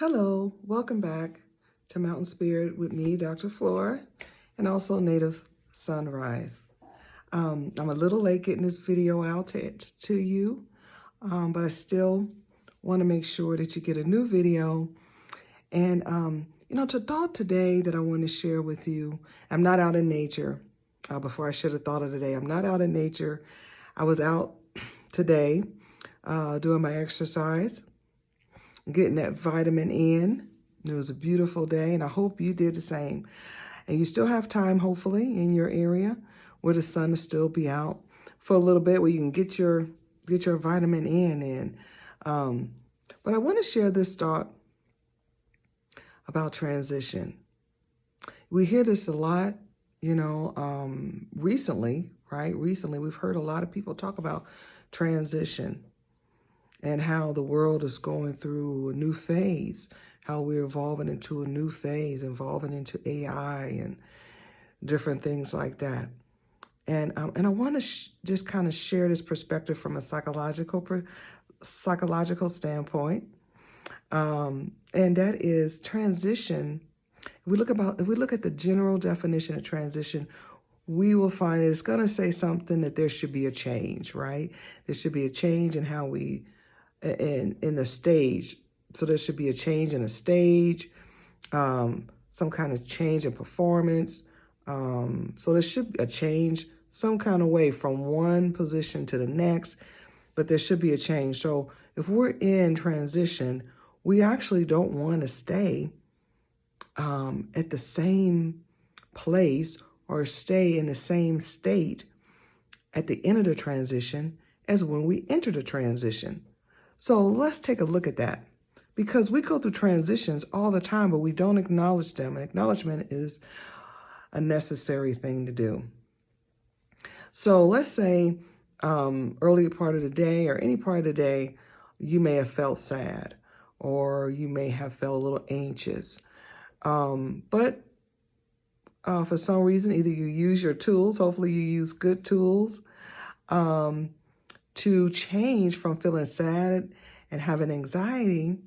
Hello, welcome back to Mountain Spirit with me, Dr. Flora, and also Native Sunrise. I'm a little late getting this video out to you, but I still want to make sure that you get a new video. And, to thought today that I want to share with you, I'm not out in nature. Before I should have thought of today, I'm not out in nature. I was out today doing my exercise, getting that vitamin in. It was a beautiful day, and I hope you did the same. And you still have time, hopefully, in your area where the sun will still be out for a little bit, where you can get your vitamin in. But I want to share this thought about transition. We hear this a lot, recently, right? Recently, we've heard a lot of people talk about transition and how the world is going through a new phase, how we're evolving into a new phase, evolving into AI and different things like that. And I want to just kind of share this perspective from a psychological standpoint, and that is transition. If we look at the general definition of transition, we will find that it's going to say something that there should be a change, right? There should be a change in how we in the stage. So there should be a change in a stage, some kind of change in performance. So there should be a change some kind of way from one position to the next, but there should be a change. So if we're in transition, we actually don't want to stay at the same place or stay in the same state at the end of the transition as when we enter the transition. So let's take a look at that, because we go through transitions all the time, but we don't acknowledge them. And acknowledgement is a necessary thing to do. So let's say early part of the day or any part of the day, you may have felt sad or you may have felt a little anxious. But for some reason, either you use your tools, hopefully you use good tools, to change from feeling sad and having anxiety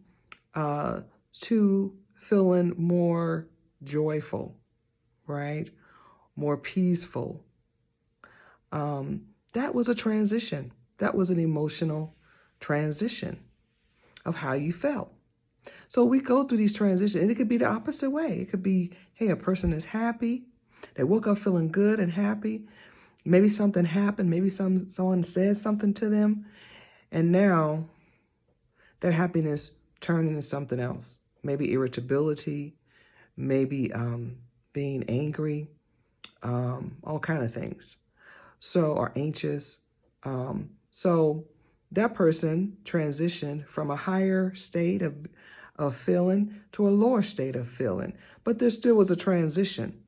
to feeling more joyful, right? More peaceful. That was a transition. That was an emotional transition of how you felt. So we go through these transitions, and it could be the opposite way. It could be, hey, a person is happy. They woke up feeling good and happy. Maybe something happened. Maybe someone said something to them. And now that happiness turned into something else. Maybe irritability, maybe being angry, all kind of things. So, or anxious. So that person transitioned from a higher state of feeling to a lower state of feeling. But there still was a transition.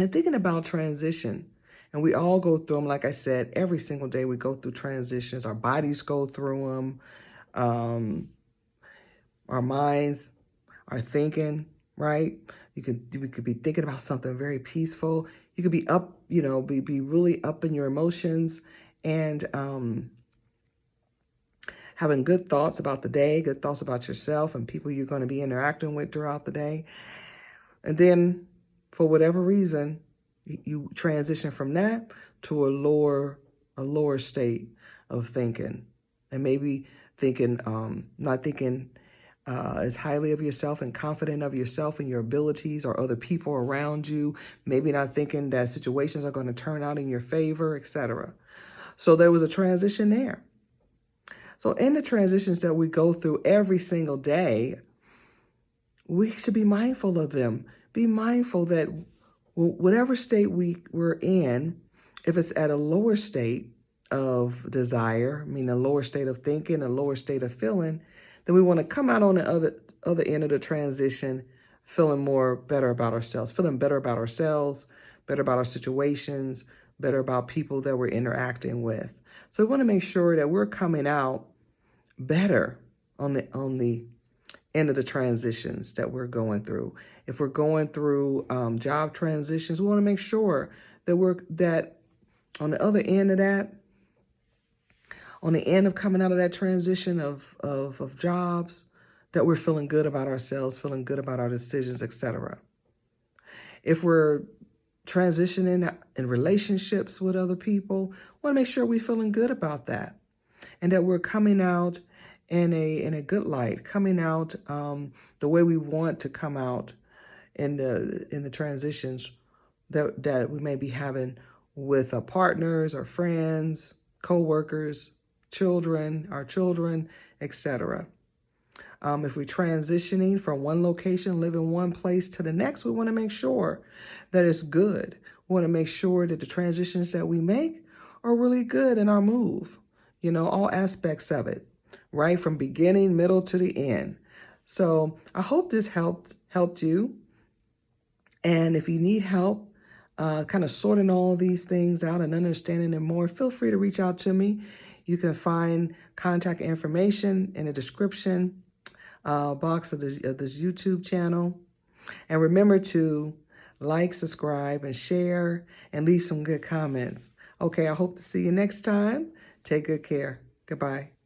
And thinking about transition, and we all go through them, like I said, every single day we go through transitions. Our bodies go through them. Our minds are thinking, right? We could be thinking about something very peaceful. You could be up, be really up in your emotions and having good thoughts about the day, good thoughts about yourself and people you're going to be interacting with throughout the day. And then for whatever reason, you transition from that to a lower state of thinking, and maybe thinking, not thinking as highly of yourself and confident of yourself and your abilities or other people around you. Maybe not thinking that situations are going to turn out in your favor, etc. So there was a transition there. So in the transitions that we go through every single day, we should be mindful of them. Be mindful that whatever state we're in, if it's at a lower state of desire, I mean a lower state of thinking, a lower state of feeling, then we want to come out on the other end of the transition feeling better about ourselves, better about our situations, better about people that we're interacting with. So we want to make sure that we're coming out better on the end of the transitions that we're going through. If we're going through job transitions, we want to make sure that that on the other end of that, On the end of coming out of that transition of jobs, that we're feeling good about ourselves, feeling good about our decisions, etc. If we're transitioning in relationships with other people, we want to make sure we're feeling good about that, and that we're coming out in a good light, coming out the way we want to come out in the transitions that we may be having with our partners or friends, co-workers, our children, etc. If we're transitioning from one location, living one place to the next, we want to make sure that it's good. We want to make sure that the transitions that we make are really good in our move, all aspects of it, right? From beginning, middle to the end. So I hope this helped you. And if you need help kind of sorting all these things out and understanding them more, feel free to reach out to me. You can find contact information in the description box of this YouTube channel. And remember to like, subscribe, and share, and leave some good comments. Okay, I hope to see you next time. Take good care. Goodbye.